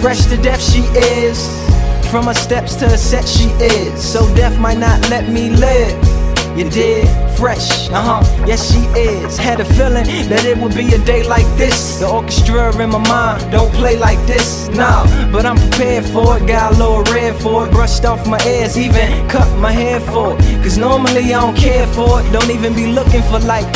Fresh to death she is. From her steps to her set she is. So death might not let me live. You did? Fresh, yes she is. Had a feeling that it would be a day like this. The orchestra in my mind don't play like this, nah. But I'm prepared for it, got a little red for it. Brushed off my ears, even cut my hair for it. Cause normally I don't care for it. Don't even be looking for like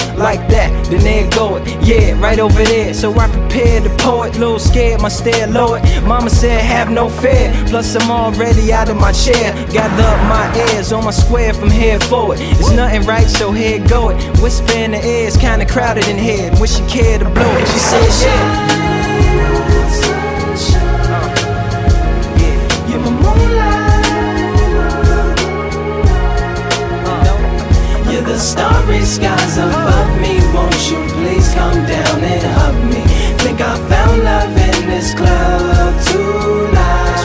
that. Then there go it, yeah, right over there. So I prepared the poet, little scared, my stare lowered. Mama said have no fear, plus I'm already out of my chair. Gather up my ears on my square from here forward. It's nothing right, so here go it. Whisper in the ears, kinda crowded in here. Wish you cared to blow it. She said, yeah. You're my moonlight. You're the starry skies above me. Won't you please come down and hug me? Think I found love in this club tonight.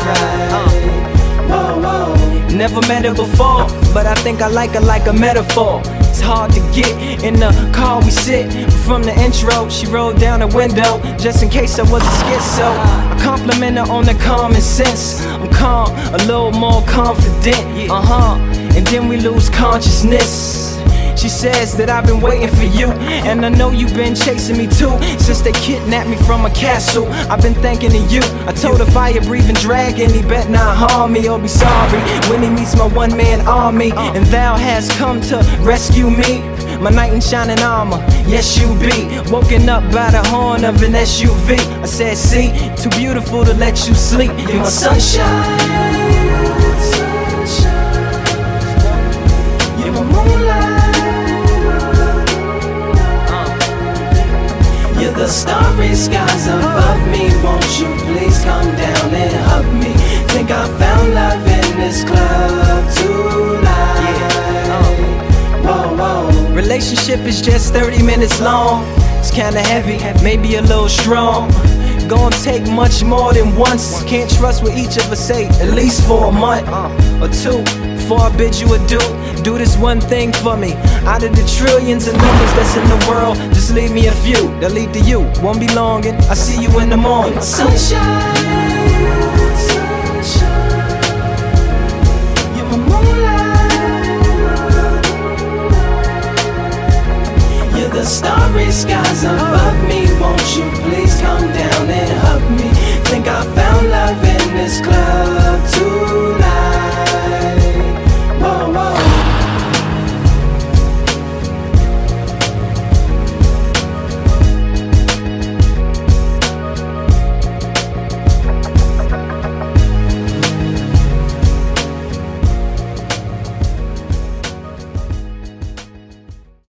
Whoa, whoa. Never met her before, but I think I like her like a metaphor. It's hard to get in the car we sit. From the intro, she rolled down the window just in case I was a schizo. I compliment her on the common sense. I'm calm, a little more confident. And then we lose consciousness. She says that I've been waiting for you, and I know you've been chasing me too. Since they kidnapped me from a castle, I've been thinking of you. I told a fire-breathing dragon he bet not harm me or be sorry when he meets my one-man army. And thou hast come to rescue me, my knight in shining armor, yes you be. Woken up by the horn of an SUV. I said, see, too beautiful to let you sleep. You're my sunshine. You're my moonlight. You're the starry skies above me. Won't you please come down and hug me? Think I found love in this club tonight. Whoa, whoa. Relationship is just 30 minutes long. It's kinda heavy, maybe a little strong. Gonna take much more than once. Can't trust what each of us say, at least for a month or two. Before I bid you adieu, do this one thing for me. Out of the trillions of numbers that's in the world, just leave me a few. They'll lead to you, won't be long, and I'll see you in the morning. Sunshine, you're my moonlight. You're the starry skies above me. Won't you please come down and hug me? Think I found love in this club